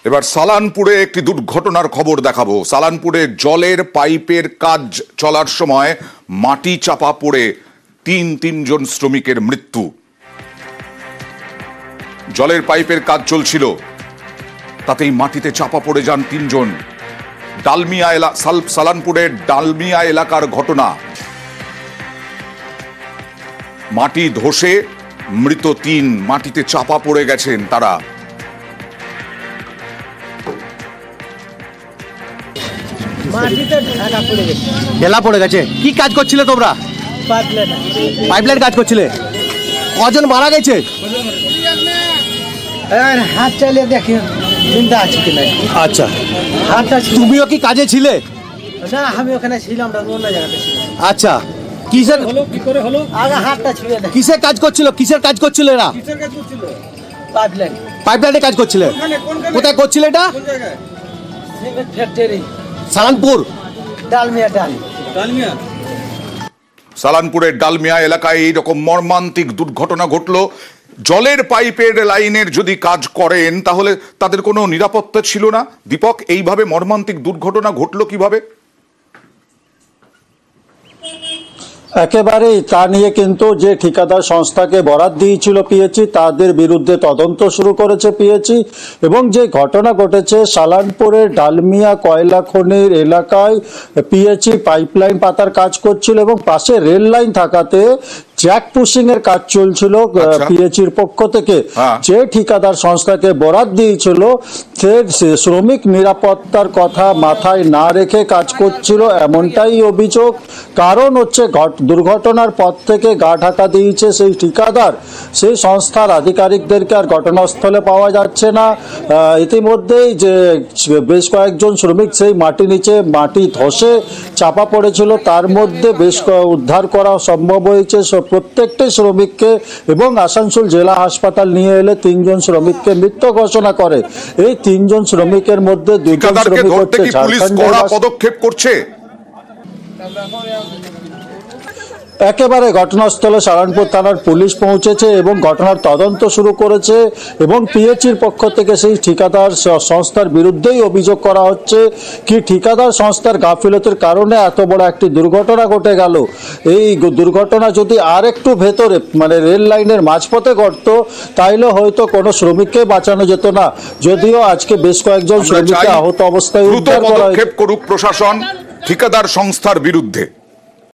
এবার সালানপুরে একটি দুর্ঘটনার খবর দেখাবো। সালানপুরে জলের পাইপের কাজ চলার সময় মাটি চাপা পড়ে তিনজন শ্রমিকের মৃত্যু। জলের পাইপের কাজ চলছিল, তাতেই মাটিতে চাপা পড়ে যান তিনজন। সালানপুরের ডালমিয়া এলাকার ঘটনা। মাটি ধসে মৃত তিন, মাটিতে চাপা পড়ে গেছেন তারা। ঢেলা পড়ে গেছে। কি কাজ করছিলে তোমরা? পাইপলাইন কাজ করছিলে। কজন মারা গেছে? হাত চালিয়ে দেখি চিন্তা আছে কিনা। আচ্ছা, হাতটা তুমিও কি কাজে ছিলে? না, আমি ওখানে ছিলাম না, অন্য জায়গাতে ছিলাম। আচ্ছা, কিসের কি করে হলো? আগে হাতটা ছুঁয়ে দেখি। কিসের কাজ করছিল? কিসের কাজ করছিল এরা? পাইপলাইন। পাইপলাইনে কাজ করছিলে। কোথায় করছিলে এটা? Cement factory, Salanpur. ডালমিয়া। সালানপুরের ডালমিয়া এলাকায় এইরকম মর্মান্তিক দুর্ঘটনা ঘটলো। জলের পাইপের লাইনের যদি কাজ করেন তাহলে তাদের কোনো নিরাপত্তা ছিল না। দীপক, এইভাবে মর্মান্তিক দুর্ঘটনা ঘটলো কিভাবে? একেবারেই তা নিয়ে কিন্তু যে ঠিকাদার সংস্থাকে বরাত দিয়েছিল পিএচই, তাদের বিরুদ্ধে তদন্ত শুরু করেছে পিএচই। এবং যে ঘটনা ঘটেছে সালানপুরের ডালমিয়া কয়লা খনির এলাকায় পিএচই পাইপলাইন পাতার কাজ করছিল এবং পাশে রেল লাইন থাকাতে জ্যাক পুশিং এর কাজ চলছিল পিএচইর পক্ষ থেকে। যে ঠিকাদার সংস্থাকে বরাত দিয়েছিল সে শ্রমিক নিরাপত্তার কথা মাথায় না রেখে কাজ করছিল, এমনটাই অভিযোগ। কারণ হচ্ছে দুর্ঘটনার পর থেকে গা ঢাকা দিয়েছে সেই ঠিকাদার। সেই সংস্থার আধিকারিকদেরকে আর ঘটনাস্থলে পাওয়া যাচ্ছে না। ইতিমধ্যেই যে বেশ কয়েকজন শ্রমিক সেই মাটি নিচে মাটি ধসে চাপা পড়েছিল, তার মধ্যে বেশ উদ্ধার করা সম্ভব হয়েছে প্রত্যেকটি শ্রমিককে এবং আসানসোল জেলা হাসপাতাল নিয়ে এলে তিনজন শ্রমিককে মৃত ঘোষণা করে। এই তিনজন শ্রমিকের মধ্যে দুজন শ্রমিক হচ্ছে ঝাড়খণ্ডের। পদক্ষেপ করছে একেবারে ঘটনাস্থলে সালানপুর থানার পুলিশ পৌঁছেছে এবং ঘটনার তদন্ত শুরু করেছে এবং পিএচইর পক্ষ থেকে সেই ঠিকাদার সংস্থার বিরুদ্ধেই অভিযোগ করা হচ্ছে কি ঠিকাদার সংস্থার গাফিলতির কারণে এত বড় একটি দুর্ঘটনা ঘটে গেল। এই দুর্ঘটনা যদি আর একটু ভেতরে মানে রেল লাইনের মাঝপথে ঘটত তাইলে হয়তো কোনো শ্রমিককে বাঁচানো যেত না। যদিও আজকে বেশ কয়েকজন শ্রমিককে আহত অবস্থায় উদ্ধার করা হয়েছে। পদক্ষেপ করুক প্রশাসন ঠিকাদার সংস্থার বিরুদ্ধে।